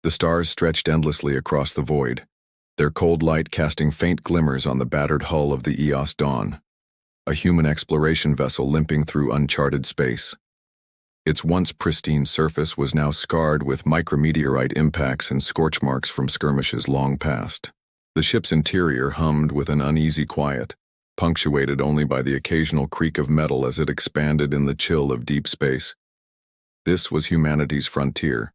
The stars stretched endlessly across the void, their cold light casting faint glimmers on the battered hull of the Eos Dawn, a human exploration vessel limping through uncharted space. Its once pristine surface was now scarred with micrometeorite impacts and scorch marks from skirmishes long past. The ship's interior hummed with an uneasy quiet, punctuated only by the occasional creak of metal as it expanded in the chill of deep space. This was humanity's frontier,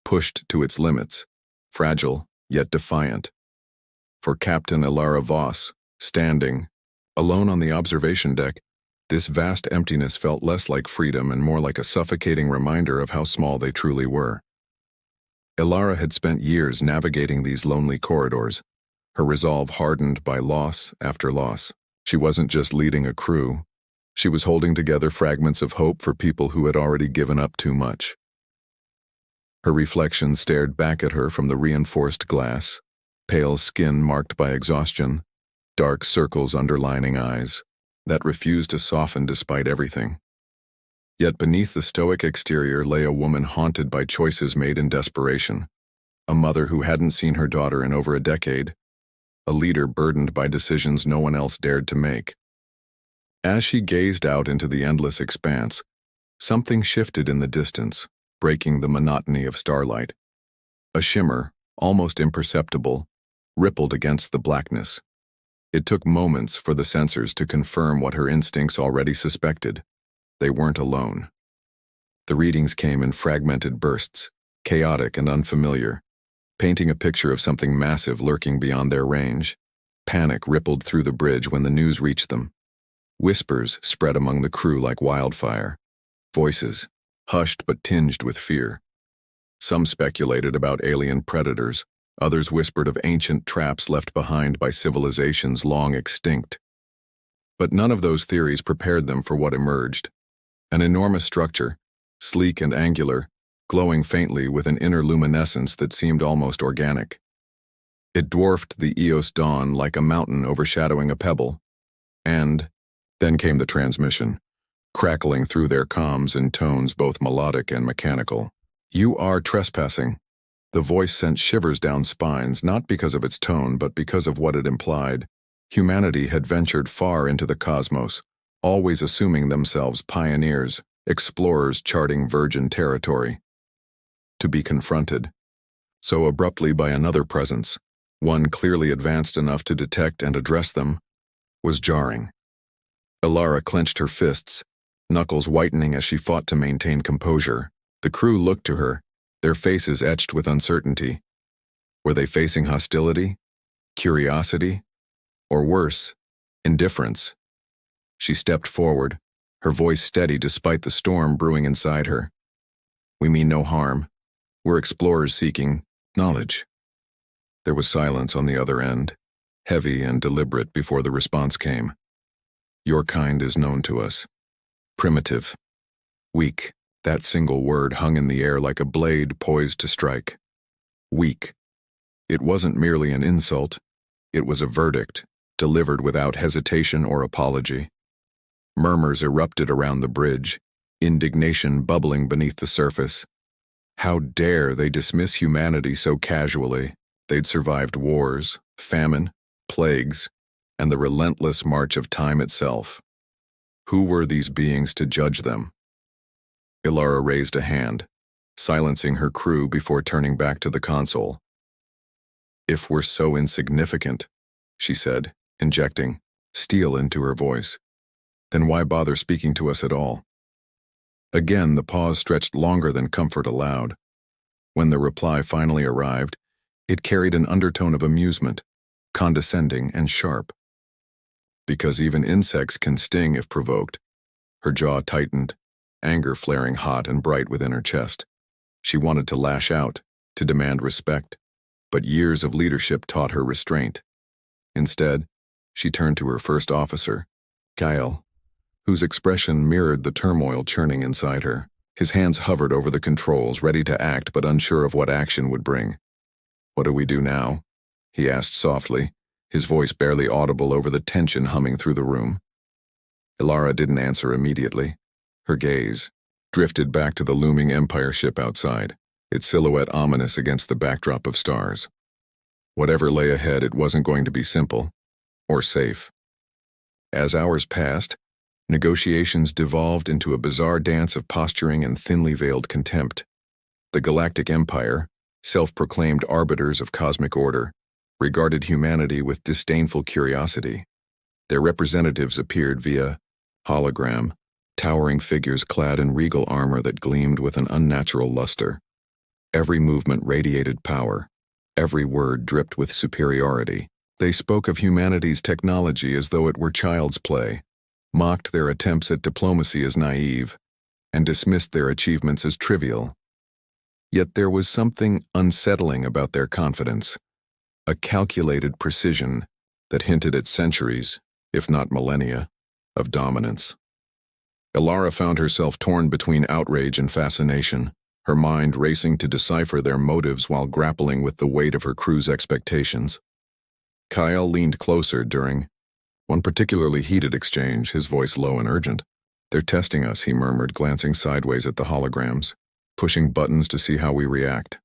pushed to its limits, fragile yet defiant. For Captain Ilara Voss, standing, alone on the observation deck, this vast emptiness felt less like freedom and more like a suffocating reminder of how small they truly were. Ilara had spent years navigating these lonely corridors, her resolve hardened by loss after loss. She wasn't just leading a crew, she was holding together fragments of hope for people who had already given up too much. Her reflection stared back at her from the reinforced glass, pale skin marked by exhaustion, dark circles underlining eyes that refused to soften despite everything. Yet beneath the stoic exterior lay a woman haunted by choices made in desperation, a mother who hadn't seen her daughter in over a decade, a leader burdened by decisions no one else dared to make. As she gazed out into the endless expanse, something shifted in the distance, breaking the monotony of starlight. A shimmer, almost imperceptible, rippled against the blackness. It took moments for the sensors to confirm what her instincts already suspected. They weren't alone. The readings came in fragmented bursts, chaotic and unfamiliar, painting a picture of something massive lurking beyond their range. Panic rippled through the bridge when the news reached them. Whispers spread among the crew like wildfire. Voices, hushed but tinged with fear. Some speculated about alien predators, others whispered of ancient traps left behind by civilizations long extinct. But none of those theories prepared them for what emerged. An enormous structure, sleek and angular, glowing faintly with an inner luminescence that seemed almost organic. It dwarfed the Eos Dawn like a mountain overshadowing a pebble. And then came the transmission, crackling through their comms in tones both melodic and mechanical. "You are trespassing." The voice sent shivers down spines, not because of its tone, but because of what it implied. Humanity had ventured far into the cosmos, always assuming themselves pioneers, explorers charting virgin territory. To be confronted so abruptly by another presence, one clearly advanced enough to detect and address them, was jarring. Ilara clenched her fists, knuckles whitening as she fought to maintain composure. The crew looked to her, their faces etched with uncertainty. Were they facing hostility, curiosity, or worse, indifference? She stepped forward, her voice steady despite the storm brewing inside her. "We mean no harm. We're explorers seeking knowledge." There was silence on the other end, heavy and deliberate before the response came. "Your kind is known to us. Primitive. Weak." That single word hung in the air like a blade poised to strike. Weak. It wasn't merely an insult. It was a verdict, delivered without hesitation or apology. Murmurs erupted around the bridge, indignation bubbling beneath the surface. How dare they dismiss humanity so casually? They'd survived wars, famine, plagues, and the relentless march of time itself. Who were these beings to judge them? Ilara raised a hand, silencing her crew before turning back to the console. "If we're so insignificant," she said, injecting steel into her voice, "then why bother speaking to us at all?" Again, the pause stretched longer than comfort allowed. When the reply finally arrived, it carried an undertone of amusement, condescending and sharp. "Because even insects can sting if provoked." Her jaw tightened, anger flaring hot and bright within her chest. She wanted to lash out, to demand respect, but years of leadership taught her restraint. Instead, she turned to her first officer, Kyle, whose expression mirrored the turmoil churning inside her. His hands hovered over the controls, ready to act but unsure of what action would bring. "What do we do now?" he asked softly, his voice barely audible over the tension humming through the room. Ilara didn't answer immediately. Her gaze drifted back to the looming Empire ship outside. its silhouette ominous against the backdrop of stars. Whatever lay ahead, it wasn't going to be simple or safe. As hours passed, negotiations devolved into a bizarre dance of posturing and thinly veiled contempt. The Galactic Empire, self-proclaimed arbiters of cosmic order, regarded humanity with disdainful curiosity. Their representatives appeared via hologram, towering figures clad in regal armor that gleamed with an unnatural luster. Every movement radiated power. Every word dripped with superiority. They spoke of humanity's technology as though it were child's play, mocked their attempts at diplomacy as naive, and dismissed their achievements as trivial. Yet there was something unsettling about their confidence, a calculated precision that hinted at centuries, if not millennia, of dominance. Ilara found herself torn between outrage and fascination, her mind racing to decipher their motives while grappling with the weight of her crew's expectations. Kyle leaned closer during one particularly heated exchange, his voice low and urgent. "They're testing us," he murmured, glancing sideways at the holograms, pushing buttons to see how we react.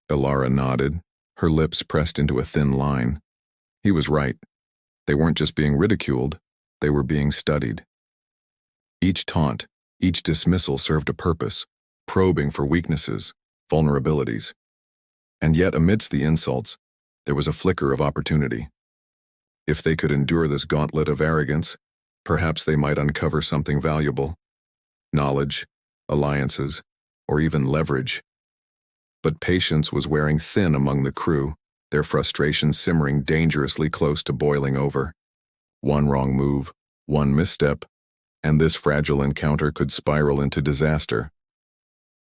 Ilara nodded, her lips pressed into a thin line. He was right. They weren't just being ridiculed, they were being studied. Each taunt, each dismissal served a purpose, probing for weaknesses, vulnerabilities. And yet, amidst the insults, there was a flicker of opportunity. If they could endure this gauntlet of arrogance, perhaps they might uncover something valuable. Knowledge, alliances, or even leverage. But patience was wearing thin among the crew, their frustration simmering dangerously close to boiling over. One wrong move, one misstep, and this fragile encounter could spiral into disaster.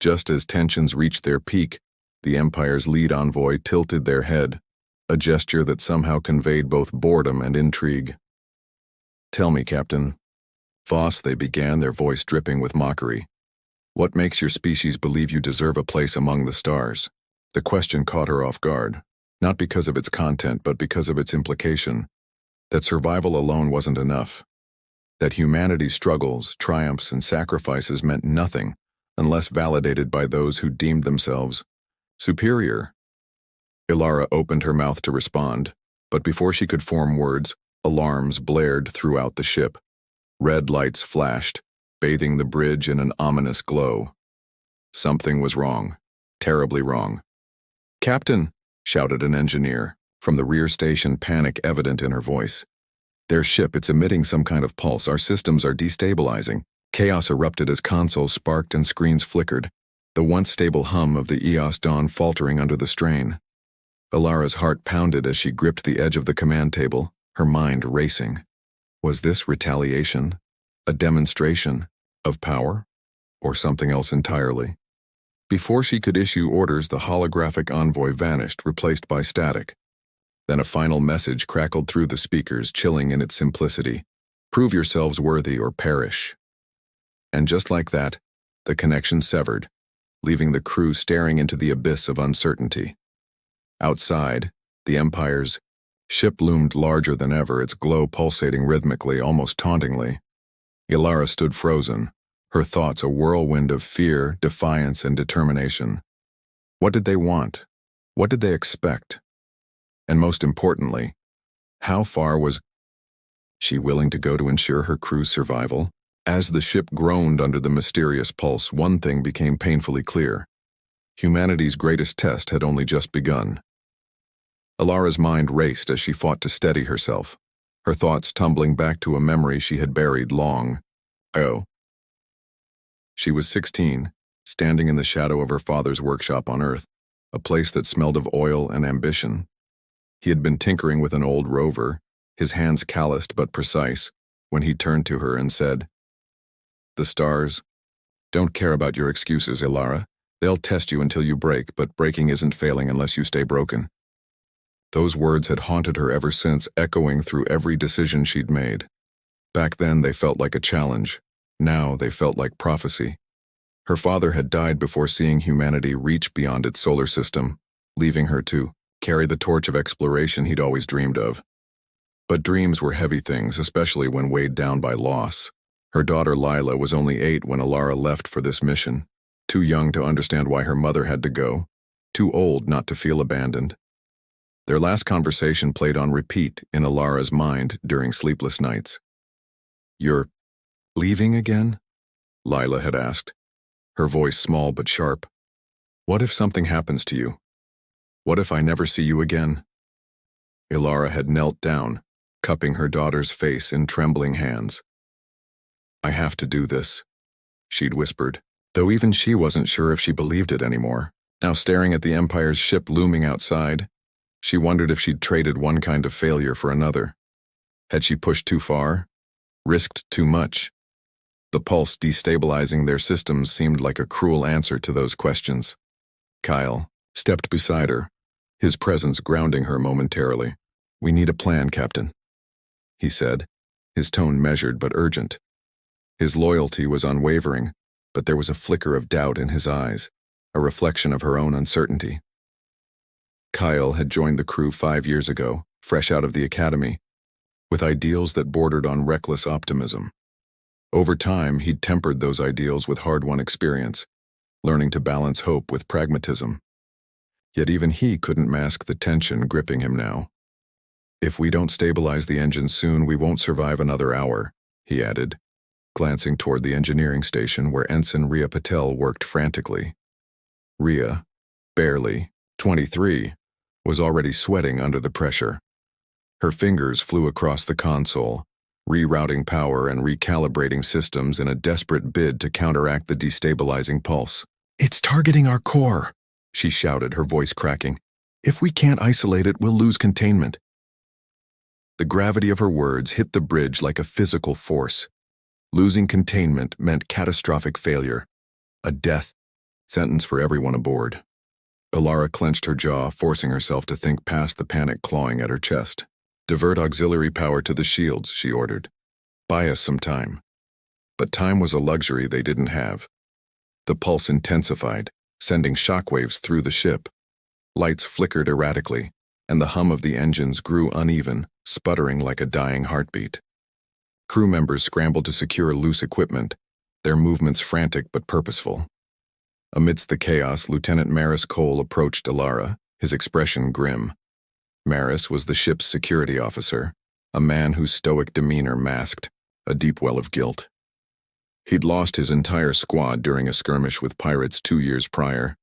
Just as tensions reached their peak, the Empire's lead envoy tilted their head, a gesture that somehow conveyed both boredom and intrigue. "Tell me, Captain." "Voss," they began, their voice dripping with mockery. "What makes your species believe you deserve a place among the stars?" The question caught her off guard, not because of its content but because of its implication, that survival alone wasn't enough, that humanity's struggles, triumphs, and sacrifices meant nothing unless validated by those who deemed themselves superior. Ilara opened her mouth to respond, but before she could form words, alarms blared throughout the ship. Red lights flashed, bathing the bridge in an ominous glow. Something was wrong, terribly wrong. "Captain," shouted an engineer, from the rear station, panic evident in her voice. "Their ship, it's emitting some kind of pulse. Our systems are destabilizing." Chaos erupted as consoles sparked and screens flickered, the once stable hum of the EOS Dawn faltering under the strain. Ilara's heart pounded as she gripped the edge of the command table, her mind racing. Was this retaliation? A demonstration of power? Or something else entirely? Before she could issue orders, the holographic envoy vanished, replaced by static. Then a final message crackled through the speakers, chilling in its simplicity. "Prove yourselves worthy or perish." And just like that, the connection severed, leaving the crew staring into the abyss of uncertainty. Outside, the Empire's ship loomed larger than ever, its glow pulsating rhythmically, almost tauntingly. Ilara stood frozen, her thoughts a whirlwind of fear, defiance, and determination. What did they want? What did they expect? And most importantly, how far was she willing to go to ensure her crew's survival? As the ship groaned under the mysterious pulse, one thing became painfully clear. Humanity's greatest test had only just begun. Ilara's mind raced as she fought to steady herself, her thoughts tumbling back to a memory she had buried long ago. She was 16, standing in the shadow of her father's workshop on Earth, a place that smelled of oil and ambition. He had been tinkering with an old rover, his hands calloused but precise, when he turned to her and said, "The stars don't care about your excuses, Ilara. They'll test you until you break, but breaking isn't failing unless you stay broken." Those words had haunted her ever since, echoing through every decision she'd made. Back then they felt like a challenge. Now they felt like prophecy. Her father had died before seeing humanity reach beyond its solar system, leaving her to carry the torch of exploration he'd always dreamed of. But dreams were heavy things, especially when weighed down by loss. Her daughter Lila was only 8 when Ilara left for this mission. too young to understand why her mother had to go, too old not to feel abandoned. Their last conversation played on repeat in Alara's mind during sleepless nights. "You're leaving again?" Lila had asked, her voice small but sharp. "What if something happens to you? What if I never see you again?" Ilara had knelt down, cupping her daughter's face in trembling hands. "I have to do this," she'd whispered, though even she wasn't sure if she believed it anymore. Now staring at the Empire's ship looming outside, she wondered if she'd traded one kind of failure for another. Had she pushed too far? Risked too much? The pulse destabilizing their systems seemed like a cruel answer to those questions. Kyle stepped beside her, his presence grounding her momentarily. "We need a plan, Captain," he said, his tone measured but urgent. His loyalty was unwavering, but there was a flicker of doubt in his eyes, a reflection of her own uncertainty. Kyle had joined the crew 5 years ago, fresh out of the academy, with ideals that bordered on reckless optimism. Over time, he'd tempered those ideals with hard-won experience, learning to balance hope with pragmatism. Yet even he couldn't mask the tension gripping him now. "If we don't stabilize the engine soon, we won't survive another hour," he added, glancing toward the engineering station where Ensign Rhea Patel worked frantically. Rhea, barely 23, was already sweating under the pressure. Her fingers flew across the console, rerouting power and recalibrating systems in a desperate bid to counteract the destabilizing pulse. "It's targeting our core," she shouted, her voice cracking. "If we can't isolate it, we'll lose containment." The gravity of her words hit the bridge like a physical force. Losing containment meant catastrophic failure, a death sentence for everyone aboard. Ilara clenched her jaw, forcing herself to think past the panic clawing at her chest. "Divert auxiliary power to the shields," she ordered. "Buy us some time." But time was a luxury they didn't have. The pulse intensified, sending shockwaves through the ship. Lights flickered erratically, and the hum of the engines grew uneven, sputtering like a dying heartbeat. Crew members scrambled to secure loose equipment, their movements frantic but purposeful. Amidst the chaos, Lieutenant Maris Cole approached Ilara, his expression grim. Maris was the ship's security officer, a man whose stoic demeanor masked a deep well of guilt. He'd lost his entire squad during a skirmish with pirates 2 years prior,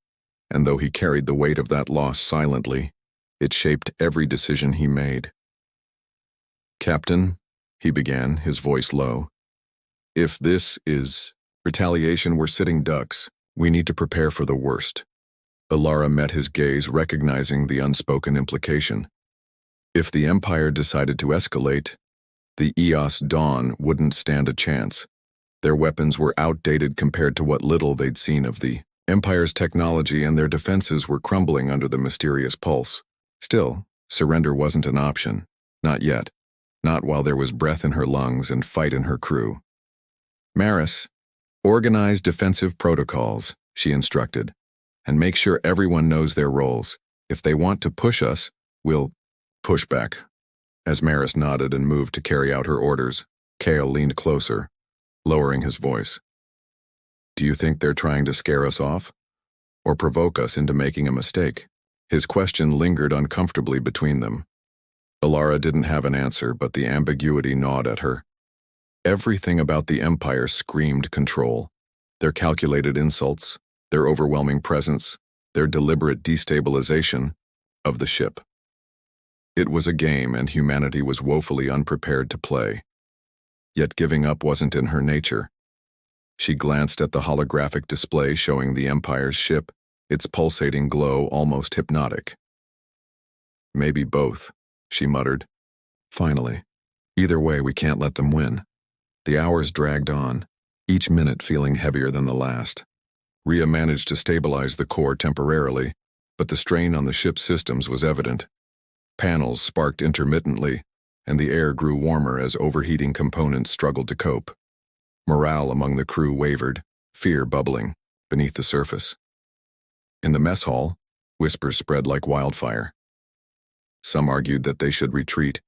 and though he carried the weight of that loss silently, it shaped every decision he made. "Captain," he began, his voice low, "if this is retaliation, we're sitting ducks. We need to prepare for the worst." Ilara met his gaze, recognizing the unspoken implication. If the Empire decided to escalate, the EOS Dawn wouldn't stand a chance. Their weapons were outdated compared to what little they'd seen of the Empire's technology, and their defenses were crumbling under the mysterious pulse. Still, surrender wasn't an option. Not yet. Not while there was breath in her lungs and fight in her crew. "Maris, organize defensive protocols," she instructed, "and make sure everyone knows their roles. If they want to push us, we'll push back." As Maris nodded and moved to carry out her orders, Cale leaned closer, lowering his voice. "Do you think they're trying to scare us off? Or provoke us into making a mistake?" His question lingered uncomfortably between them. Ilara didn't have an answer, but the ambiguity gnawed at her. Everything about the Empire screamed control. Their calculated insults, their overwhelming presence, their deliberate destabilization of the ship. It was a game, and humanity was woefully unprepared to play. Yet giving up wasn't in her nature. She glanced at the holographic display showing the Empire's ship, its pulsating glow almost hypnotic. "Maybe both," she muttered. "Finally. Either way, we can't let them win." The hours dragged on, each minute feeling heavier than the last. Rhea managed to stabilize the core temporarily, but the strain on the ship's systems was evident. Panels sparked intermittently, and the air grew warmer as overheating components struggled to cope. Morale among the crew wavered, fear bubbling beneath the surface. In the mess hall, whispers spread like wildfire. Some argued that they should retreat,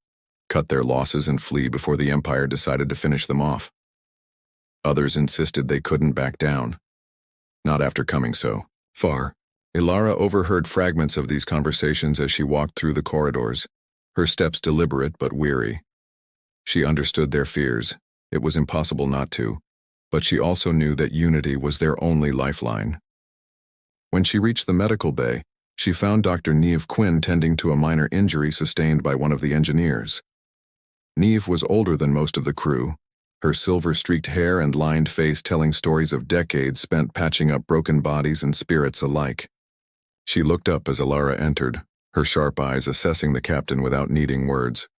cut their losses and flee before the Empire decided to finish them off. Others insisted they couldn't back down. not after coming so far. Ilara overheard fragments of these conversations as she walked through the corridors, her steps deliberate but weary. She understood their fears. It was impossible not to, but she also knew that unity was their only lifeline. When she reached the medical bay, she found Dr. Neve Quinn tending to a minor injury sustained by one of the engineers. Neve was older than most of the crew, her silver-streaked hair and lined face telling stories of decades spent patching up broken bodies and spirits alike. She looked up as Ilara entered, her sharp eyes assessing the captain without needing words.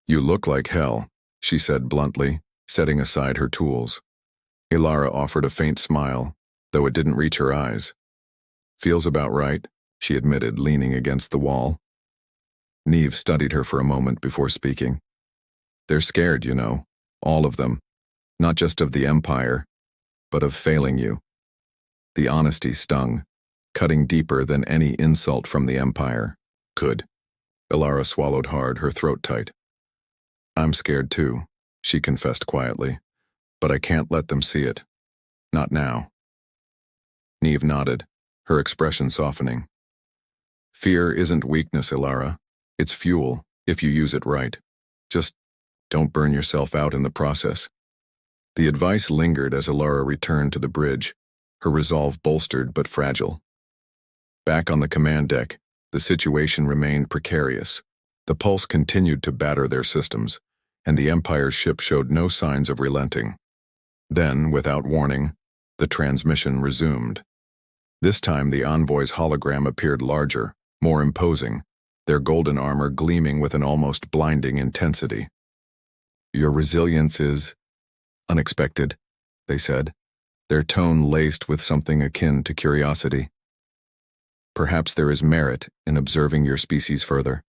"You look like hell," she said bluntly, setting aside her tools. Ilara offered a faint smile, though it didn't reach her eyes. "Feels about right," she admitted, leaning against the wall. Neve studied her for a moment before speaking. "They're scared, you know, all of them, not just of the Empire, but of failing you." The honesty stung, cutting deeper than any insult from the Empire could. Ilara swallowed hard, her throat tight. "I'm scared too," she confessed quietly, "but I can't let them see it. Not now." Neve nodded, her expression softening. "Fear isn't weakness, Ilara. It's fuel, if you use it right. Just don't burn yourself out in the process." The advice lingered as Ilara returned to the bridge, her resolve bolstered but fragile. Back on the command deck, the situation remained precarious. The pulse continued to batter their systems, and the Empire's ship showed no signs of relenting. Then, without warning, the transmission resumed. This time the envoy's hologram appeared larger, more imposing, their golden armor gleaming with an almost blinding intensity. "Your resilience is unexpected," they said, their tone laced with something akin to curiosity. "Perhaps there is merit in observing your species further."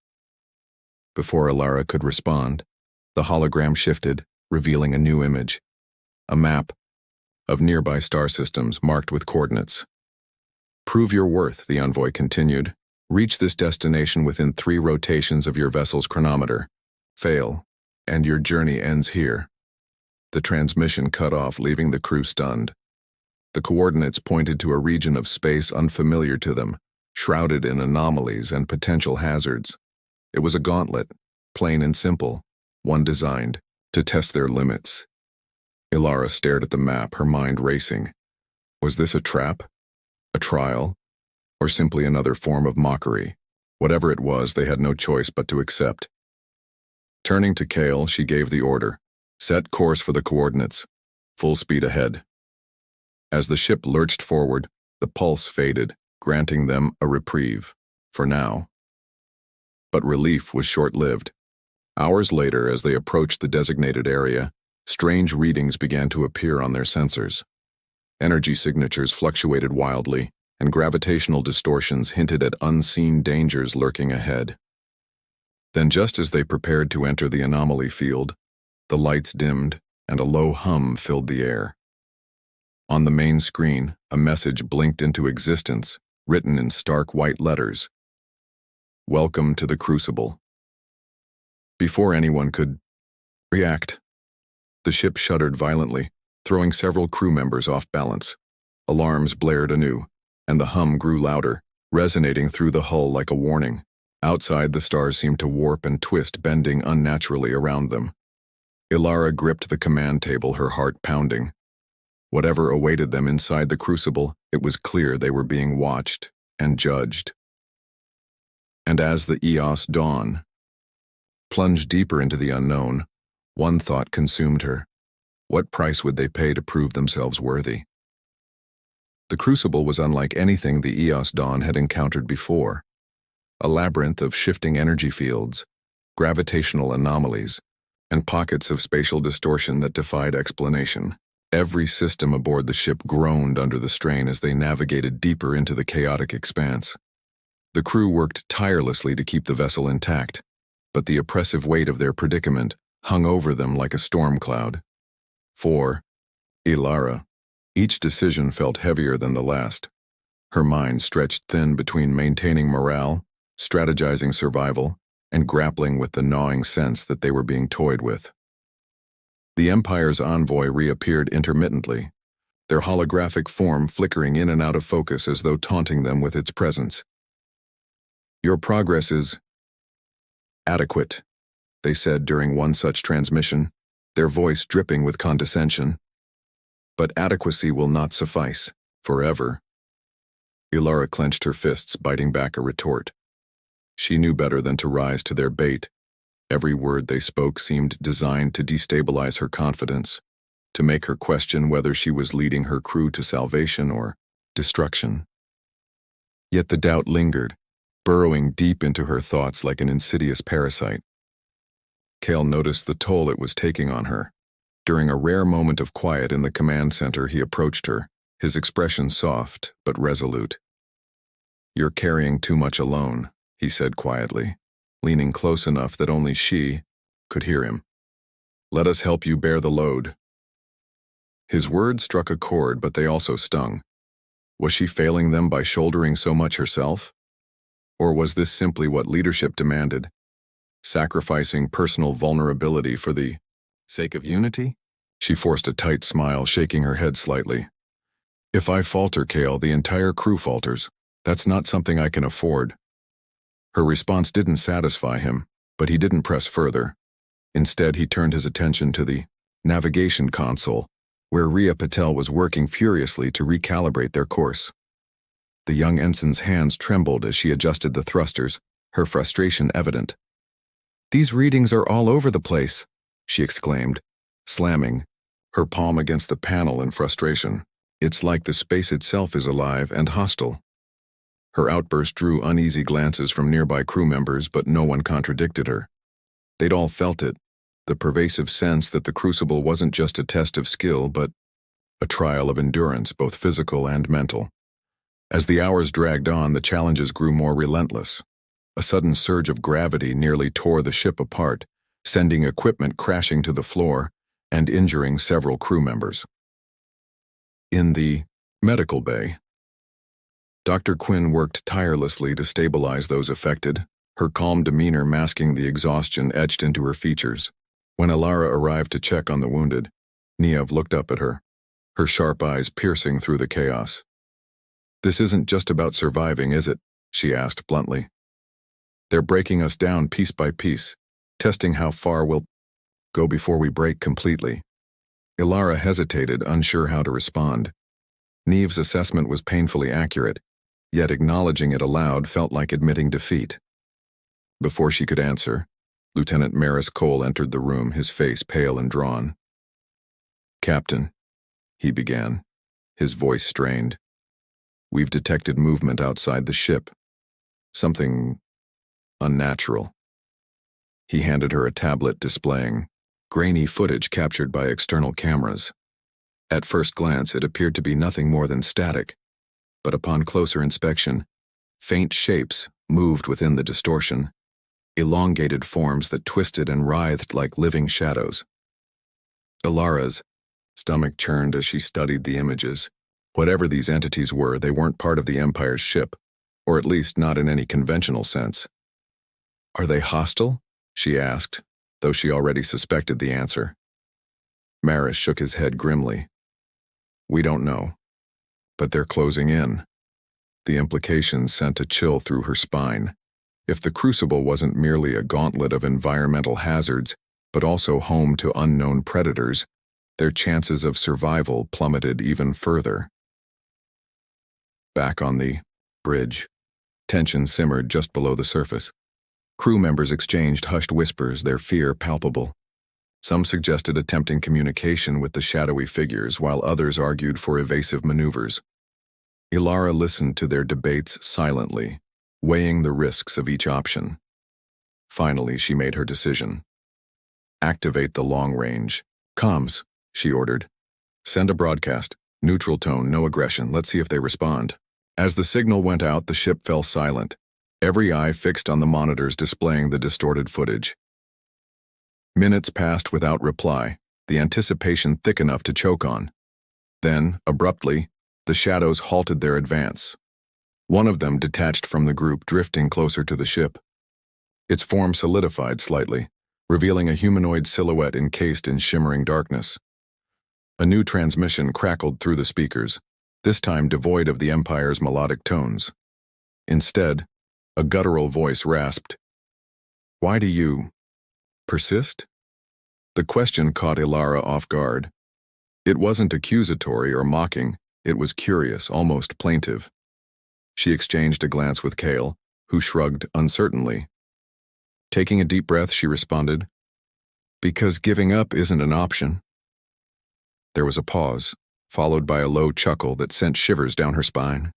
Before Ilara could respond, the hologram shifted, revealing a new image. A map of nearby star systems marked with coordinates. "Prove your worth," the envoy continued. "Reach this destination within 3 rotations of your vessel's chronometer. Fail, and your journey ends here." The transmission cut off, leaving the crew stunned. The coordinates pointed to a region of space unfamiliar to them, shrouded in anomalies and potential hazards. It was a gauntlet, plain and simple, one designed to test their limits. Ilara stared at the map, her mind racing. Was this a trap? A trial? Or simply another form of mockery? Whatever it was, they had no choice but to accept. Turning to Kale, she gave the order. "Set course for the coordinates. Full speed ahead." As the ship lurched forward, the pulse faded, granting them a reprieve, for now. But relief was short-lived. Hours later, as they approached the designated area, strange readings began to appear on their sensors. Energy signatures fluctuated wildly, and gravitational distortions hinted at unseen dangers lurking ahead. Then, just as they prepared to enter the anomaly field, the lights dimmed and a low hum filled the air. On the main screen, a message blinked into existence, written in stark white letters. "Welcome to the Crucible." Before anyone could react, the ship shuddered violently, throwing several crew members off balance. Alarms blared anew, and the hum grew louder, resonating through the hull like a warning. Outside, the stars seemed to warp and twist, bending unnaturally around them. Ilara gripped the command table, her heart pounding. Whatever awaited them inside the Crucible, it was clear they were being watched and judged. And as the EOS Dawn plunged deeper into the unknown, one thought consumed her. What price would they pay to prove themselves worthy? The Crucible was unlike anything the EOS Dawn had encountered before. A labyrinth of shifting energy fields, gravitational anomalies, and pockets of spatial distortion that defied explanation. Every system aboard the ship groaned under the strain as they navigated deeper into the chaotic expanse. The crew worked tirelessly to keep the vessel intact, but the oppressive weight of their predicament hung over them like a storm cloud. For Ilara, each decision felt heavier than the last. Her mind stretched thin between maintaining morale, strategizing survival, and grappling with the gnawing sense that they were being toyed with. The Empire's envoy reappeared intermittently, their holographic form flickering in and out of focus as though taunting them with its presence. "Your progress is adequate," they said during one such transmission, their voice dripping with condescension. "But adequacy will not suffice, forever." Ilara clenched her fists, biting back a retort. She knew better than to rise to their bait. Every word they spoke seemed designed to destabilize her confidence, to make her question whether she was leading her crew to salvation or destruction. Yet the doubt lingered, burrowing deep into her thoughts like an insidious parasite. Kale noticed the toll it was taking on her. During a rare moment of quiet in the command center, he approached her, his expression soft but resolute. "You're carrying too much alone," he said quietly, leaning close enough that only she could hear him. "Let us help you bear the load." His words struck a chord, but they also stung. Was she failing them by shouldering so much herself? Or was this simply what leadership demanded, sacrificing personal vulnerability for the sake of unity? She forced a tight smile, shaking her head slightly. "If I falter, Kale, the entire crew falters. That's not something I can afford." Her response didn't satisfy him, but he didn't press further. Instead, he turned his attention to the navigation console, where Rhea Patel was working furiously to recalibrate their course. The young ensign's hands trembled as she adjusted the thrusters, her frustration evident. "These readings are all over the place," she exclaimed, slamming her palm against the panel in frustration. "It's like the space itself is alive and hostile." Her outburst drew uneasy glances from nearby crew members, but no one contradicted her. They'd all felt it, the pervasive sense that the crucible wasn't just a test of skill, but a trial of endurance, both physical and mental. As the hours dragged on, the challenges grew more relentless. A sudden surge of gravity nearly tore the ship apart, sending equipment crashing to the floor and injuring several crew members. In the medical bay, Dr. Quinn worked tirelessly to stabilize those affected, her calm demeanor masking the exhaustion etched into her features. When Ilara arrived to check on the wounded, Niev looked up at her, her sharp eyes piercing through the chaos. "This isn't just about surviving, is it?" she asked bluntly. "They're breaking us down piece by piece, testing how far we'll go before we break completely." Ilara hesitated, unsure how to respond. Niev's assessment was painfully accurate, yet acknowledging it aloud felt like admitting defeat. Before she could answer, Lieutenant Maris Cole entered the room, his face pale and drawn. "Captain," he began, his voice strained, "we've detected movement outside the ship. Something unnatural." He handed her a tablet displaying grainy footage captured by external cameras. At first glance, it appeared to be nothing more than static, but upon closer inspection, faint shapes moved within the distortion, elongated forms that twisted and writhed like living shadows. Ilara's stomach churned as she studied the images. Whatever these entities were, they weren't part of the Empire's ship, or at least not in any conventional sense. "Are they hostile?" she asked, though she already suspected the answer. Maris shook his head grimly. "We don't know, but they're closing in." The implications sent a chill through her spine. If the Crucible wasn't merely a gauntlet of environmental hazards, but also home to unknown predators, their chances of survival plummeted even further. Back on the bridge, tension simmered just below the surface. Crew members exchanged hushed whispers, their fear palpable. Some suggested attempting communication with the shadowy figures, while others argued for evasive maneuvers. Ilara listened to their debates silently, weighing the risks of each option. Finally, she made her decision. "Activate the long-range comms," she ordered. "Send a broadcast. Neutral tone, no aggression. Let's see if they respond." As the signal went out, the ship fell silent, every eye fixed on the monitors displaying the distorted footage. Minutes passed without reply, the anticipation thick enough to choke on. Then, abruptly, the shadows halted their advance. One of them detached from the group, drifting closer to the ship. Its form solidified slightly, revealing a humanoid silhouette encased in shimmering darkness. A new transmission crackled through the speakers, this time devoid of the Empire's melodic tones. Instead, a guttural voice rasped, "Why do you persist?" The question caught Ilara off guard. It wasn't accusatory or mocking, it was curious, almost plaintive. She exchanged a glance with Kale, who shrugged uncertainly. Taking a deep breath, she responded, "Because giving up isn't an option." There was a pause, followed by a low chuckle that sent shivers down her spine.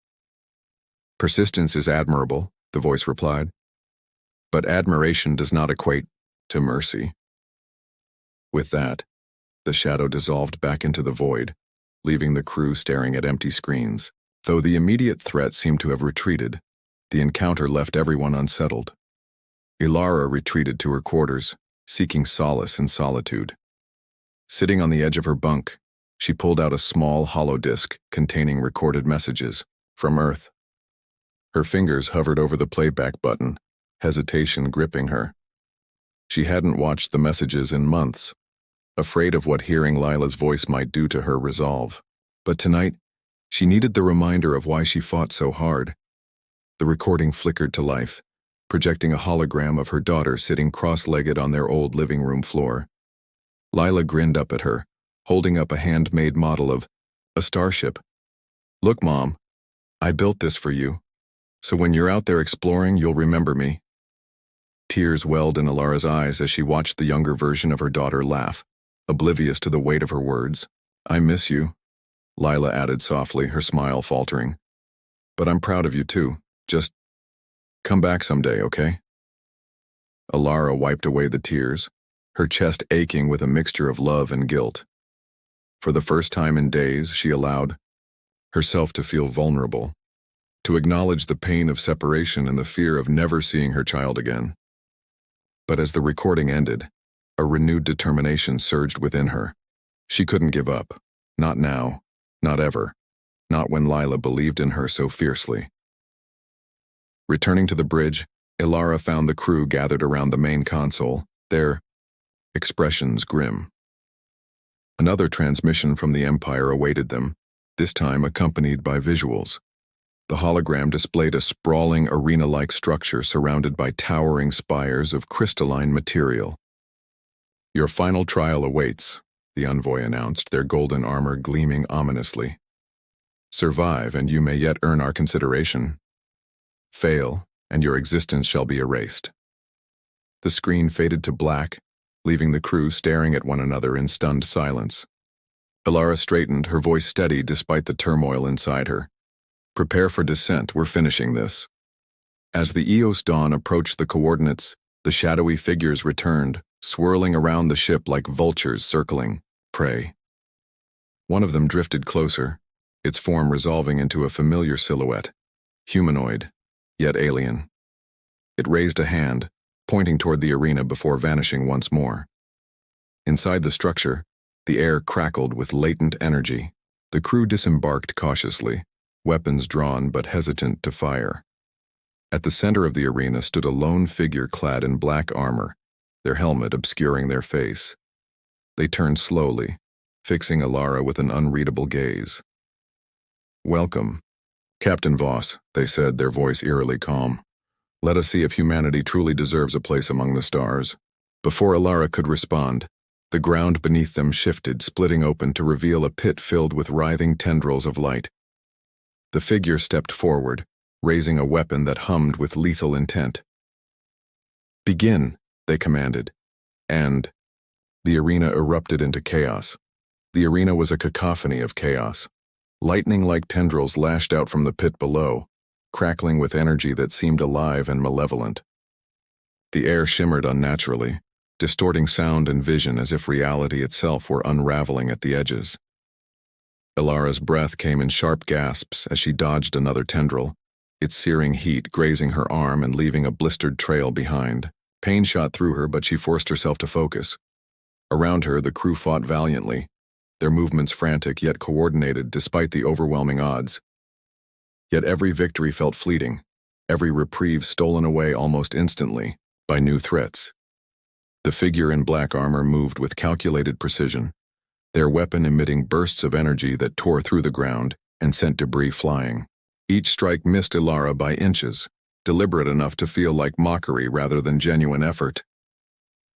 "Persistence is admirable," the voice replied, "but admiration does not equate to mercy." With that, the shadow dissolved back into the void, leaving the crew staring at empty screens. Though the immediate threat seemed to have retreated, the encounter left everyone unsettled. Ilara retreated to her quarters, seeking solace in solitude. Sitting on the edge of her bunk, she pulled out a small hollow disk containing recorded messages from Earth. Her fingers hovered over the playback button, hesitation gripping her. She hadn't watched the messages in months, afraid of what hearing Lila's voice might do to her resolve. But tonight, she needed the reminder of why she fought so hard. The recording flickered to life, projecting a hologram of her daughter sitting cross-legged on their old living room floor. Lila grinned up at her, holding up a handmade model of a starship. "Look, Mom, I built this for you, so when you're out there exploring, you'll remember me." Tears welled in Ilara's eyes as she watched the younger version of her daughter laugh, oblivious to the weight of her words. "I miss you," Lila added softly, her smile faltering. "But I'm proud of you too. Just come back someday, okay?" Ilara wiped away the tears, her chest aching with a mixture of love and guilt. For the first time in days, she allowed herself to feel vulnerable, to acknowledge the pain of separation and the fear of never seeing her child again. But as the recording ended, a renewed determination surged within her. She couldn't give up. Not now. Not ever. Not when Lila believed in her so fiercely. Returning to the bridge, Ilara found the crew gathered around the main console, their expressions grim. Another transmission from the Empire awaited them, this time accompanied by visuals. The hologram displayed a sprawling arena-like structure surrounded by towering spires of crystalline material. "Your final trial awaits," the envoy announced, their golden armor gleaming ominously. "Survive, and you may yet earn our consideration. Fail, and your existence shall be erased." The screen faded to black, leaving the crew staring at one another in stunned silence. Ilara straightened, her voice steady despite the turmoil inside her. "Prepare for descent, we're finishing this." As the Eos Dawn approached the coordinates, the shadowy figures returned, swirling around the ship like vultures circling prey. One of them drifted closer, its form resolving into a familiar silhouette, humanoid, yet alien. It raised a hand, pointing toward the arena before vanishing once more. Inside the structure, the air crackled with latent energy. The crew disembarked cautiously, weapons drawn but hesitant to fire. At the center of the arena stood a lone figure clad in black armor, their helmet obscuring their face. They turned slowly, fixing Ilara with an unreadable gaze. "Welcome, Captain Voss," they said, their voice eerily calm. "Let us see if humanity truly deserves a place among the stars." Before Ilara could respond, the ground beneath them shifted, splitting open to reveal a pit filled with writhing tendrils of light. The figure stepped forward, raising a weapon that hummed with lethal intent. "Begin," they commanded, and the arena erupted into chaos. The arena was a cacophony of chaos. Lightning-like tendrils lashed out from the pit below, crackling with energy that seemed alive and malevolent. The air shimmered unnaturally, distorting sound and vision as if reality itself were unraveling at the edges. Ilara's breath came in sharp gasps as she dodged another tendril, its searing heat grazing her arm and leaving a blistered trail behind. Pain shot through her, but she forced herself to focus. Around her, the crew fought valiantly, their movements frantic yet coordinated despite the overwhelming odds. Yet every victory felt fleeting, every reprieve stolen away almost instantly by new threats. The figure in black armor moved with calculated precision, their weapon emitting bursts of energy that tore through the ground and sent debris flying. Each strike missed Ilara by inches, deliberate enough to feel like mockery rather than genuine effort.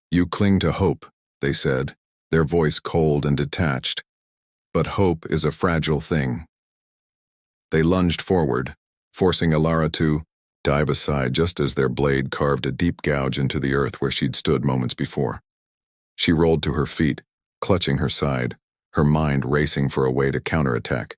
"You cling to hope," they said, their voice cold and detached. "But hope is a fragile thing." They lunged forward, forcing Ilara to dive aside just as their blade carved a deep gouge into the earth where she'd stood moments before. She rolled to her feet, clutching her side, her mind racing for a way to counterattack.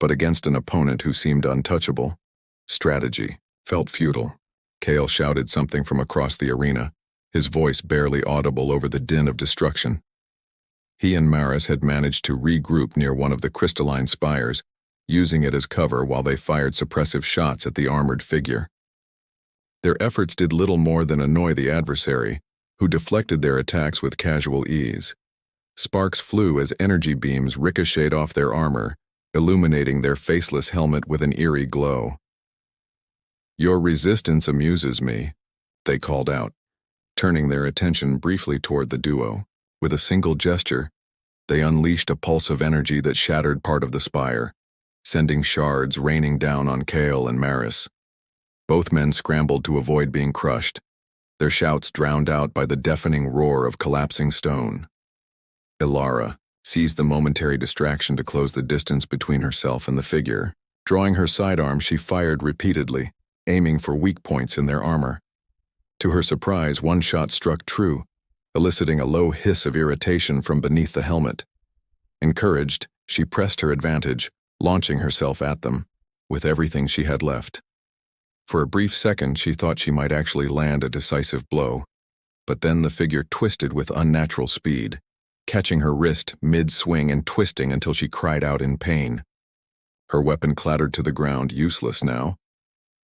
But against an opponent who seemed untouchable, strategy felt futile. Kale shouted something from across the arena, his voice barely audible over the din of destruction. He and Maris had managed to regroup near one of the crystalline spires, using it as cover while they fired suppressive shots at the armored figure. Their efforts did little more than annoy the adversary, who deflected their attacks with casual ease. Sparks flew as energy beams ricocheted off their armor, illuminating their faceless helmet with an eerie glow. "Your resistance amuses me," they called out, turning their attention briefly toward the duo. With a single gesture, they unleashed a pulse of energy that shattered part of the spire, sending shards raining down on Kale and Maris. Both men scrambled to avoid being crushed, their shouts drowned out by the deafening roar of collapsing stone. Ilara seized the momentary distraction to close the distance between herself and the figure. Drawing her sidearm, she fired repeatedly, aiming for weak points in their armor. To her surprise, one shot struck true, eliciting a low hiss of irritation from beneath the helmet. Encouraged, she pressed her advantage, launching herself at them, with everything she had left. For a brief second, she thought she might actually land a decisive blow, but then the figure twisted with unnatural speed, catching her wrist mid-swing and twisting until she cried out in pain. Her weapon clattered to the ground, useless now.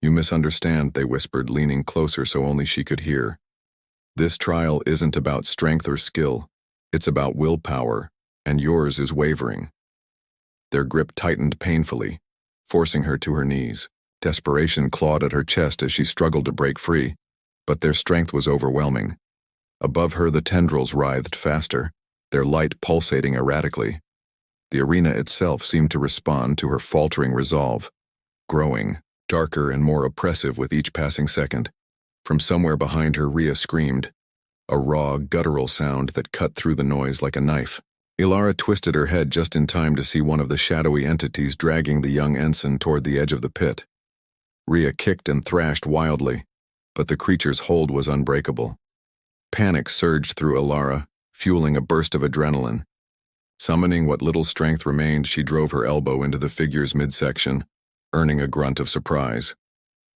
"You misunderstand," they whispered, leaning closer so only she could hear. "This trial isn't about strength or skill. It's about willpower, and yours is wavering." Their grip tightened painfully, forcing her to her knees. Desperation clawed at her chest as she struggled to break free, but their strength was overwhelming. Above her, the tendrils writhed faster, their light pulsating erratically. The arena itself seemed to respond to her faltering resolve, growing darker and more oppressive with each passing second. From somewhere behind her, Rhea screamed, a raw, guttural sound that cut through the noise like a knife. Ilara twisted her head just in time to see one of the shadowy entities dragging the young ensign toward the edge of the pit. Rhea kicked and thrashed wildly, but the creature's hold was unbreakable. Panic surged through Ilara, fueling a burst of adrenaline. Summoning what little strength remained, she drove her elbow into the figure's midsection, earning a grunt of surprise.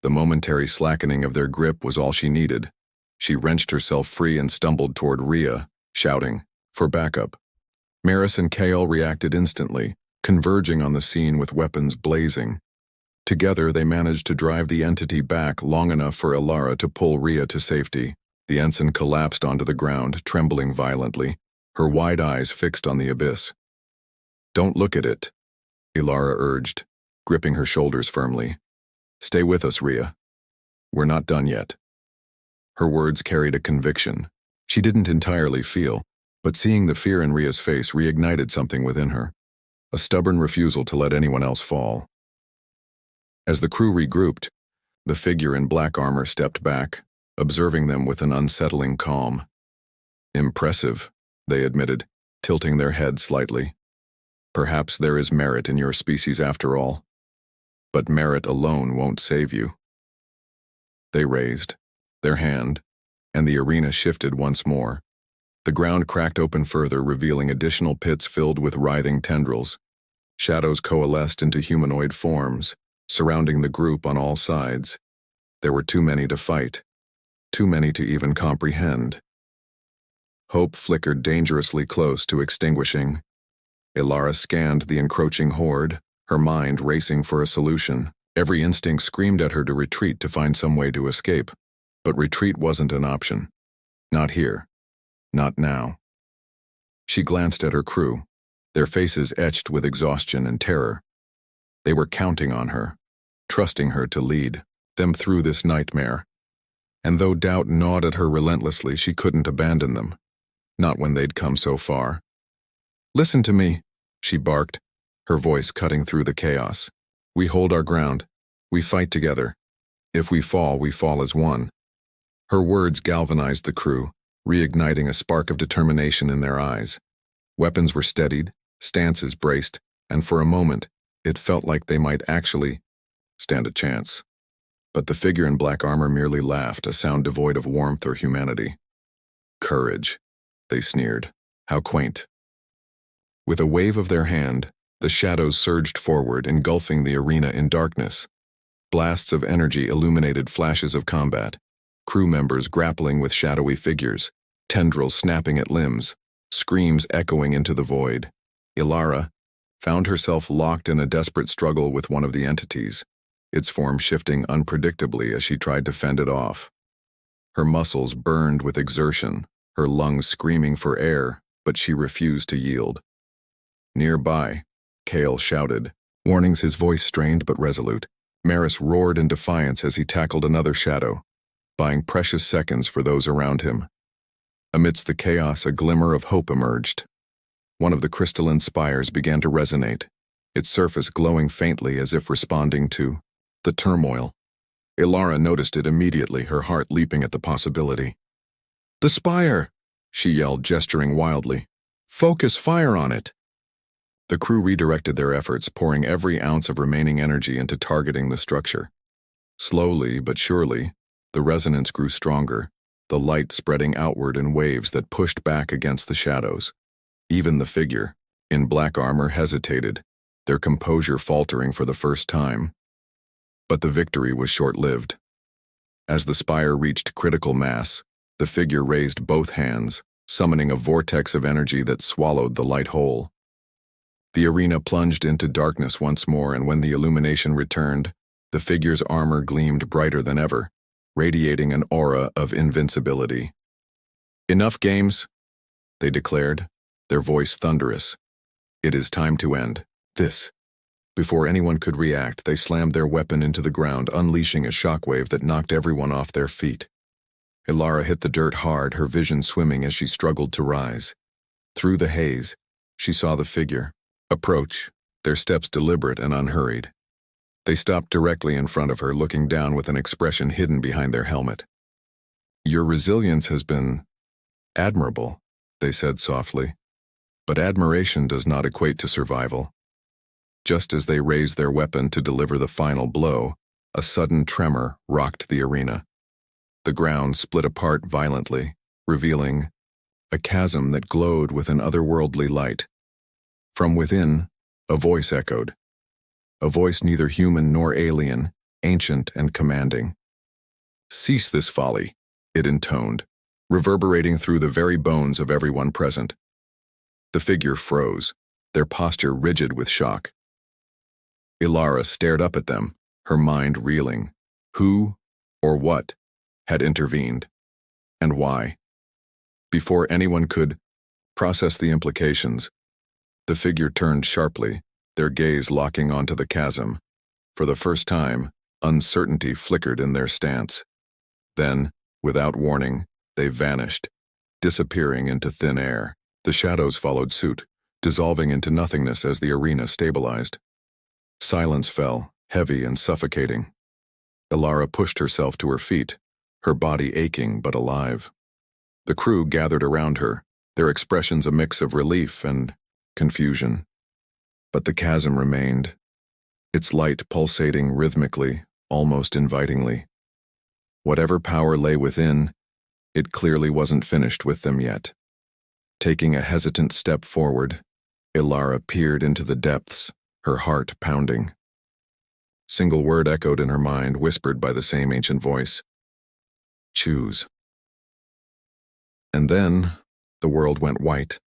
The momentary slackening of their grip was all she needed. She wrenched herself free and stumbled toward Rhea, shouting for backup. Maris and Kale reacted instantly, converging on the scene with weapons blazing. Together, they managed to drive the entity back long enough for Ilara to pull Rhea to safety. The ensign collapsed onto the ground, trembling violently, her wide eyes fixed on the abyss. "Don't look at it," Ilara urged, gripping her shoulders firmly. "Stay with us, Rhea. We're not done yet." Her words carried a conviction she didn't entirely feel, but seeing the fear in Rhea's face reignited something within her, a stubborn refusal to let anyone else fall. As the crew regrouped, the figure in black armor stepped back, observing them with an unsettling calm. "Impressive," they admitted, tilting their heads slightly. "Perhaps there is merit in your species after all. But merit alone won't save you." They raised their hand, and the arena shifted once more. The ground cracked open further, revealing additional pits filled with writhing tendrils. Shadows coalesced into humanoid forms, surrounding the group on all sides. There were too many to fight, too many to even comprehend. Hope flickered dangerously close to extinguishing. Ilara scanned the encroaching horde, her mind racing for a solution. Every instinct screamed at her to retreat, to find some way to escape. But retreat wasn't an option. Not here. Not now. She glanced at her crew, their faces etched with exhaustion and terror. They were counting on her, trusting her to lead them through this nightmare. And though doubt gnawed at her relentlessly, she couldn't abandon them. Not when they'd come so far. Listen to me, she barked, her voice cutting through the chaos. We hold our ground. We fight together. If we fall as one. Her words galvanized the crew, reigniting a spark of determination in their eyes. Weapons were steadied, stances braced, and for a moment, it felt like they might actually stand a chance. But the figure in black armor merely laughed, a sound devoid of warmth or humanity. Courage, they sneered. How quaint. With a wave of their hand, the shadows surged forward, engulfing the arena in darkness. Blasts of energy illuminated flashes of combat, crew members grappling with shadowy figures, tendrils snapping at limbs, screams echoing into the void. Ilara found herself locked in a desperate struggle with one of the entities, its form shifting unpredictably as she tried to fend it off. Her muscles burned with exertion, her lungs screaming for air, but she refused to yield. Nearby, Kale shouted, warnings, his voice strained but resolute. Maris roared in defiance as he tackled another shadow, buying precious seconds for those around him. Amidst the chaos, a glimmer of hope emerged. One of the crystalline spires began to resonate, its surface glowing faintly as if responding to the turmoil. Ilara noticed it immediately, her heart leaping at the possibility. "The spire!" she yelled, gesturing wildly. "Focus fire on it!" The crew redirected their efforts, pouring every ounce of remaining energy into targeting the structure. Slowly but surely, the resonance grew stronger, the light spreading outward in waves that pushed back against the shadows. Even the figure, in black armor, hesitated, their composure faltering for the first time. But the victory was short-lived. As the spire reached critical mass, the figure raised both hands, summoning a vortex of energy that swallowed the light whole. The arena plunged into darkness once more, and when the illumination returned, the figure's armor gleamed brighter than ever, radiating an aura of invincibility. "Enough games," they declared, their voice thunderous. "It is time to end this." Before anyone could react, they slammed their weapon into the ground, unleashing a shockwave that knocked everyone off their feet. Ilara hit the dirt hard, her vision swimming as she struggled to rise. Through the haze, she saw the figure approach, their steps deliberate and unhurried. They stopped directly in front of her, looking down with an expression hidden behind their helmet. "Your resilience has been admirable," they said softly. "But admiration does not equate to survival." Just as they raised their weapon to deliver the final blow, a sudden tremor rocked the arena. The ground split apart violently, revealing a chasm that glowed with an otherworldly light. From within, a voice echoed. A voice neither human nor alien, ancient and commanding. "Cease this folly," it intoned, reverberating through the very bones of everyone present. The figure froze, their posture rigid with shock. Ilara stared up at them, her mind reeling. Who, or what, had intervened? And why? Before anyone could process the implications, the figure turned sharply, their gaze locking onto the chasm. For the first time, uncertainty flickered in their stance. Then, without warning, they vanished, disappearing into thin air. The shadows followed suit, dissolving into nothingness as the arena stabilized. Silence fell, heavy and suffocating. Ilara pushed herself to her feet, her body aching but alive. The crew gathered around her, their expressions a mix of relief and confusion. But the chasm remained, its light pulsating rhythmically, almost invitingly. Whatever power lay within, it clearly wasn't finished with them yet. Taking a hesitant step forward, Ilara peered into the depths, her heart pounding. Single word echoed in her mind, whispered by the same ancient voice. "Choose." And then, the world went white.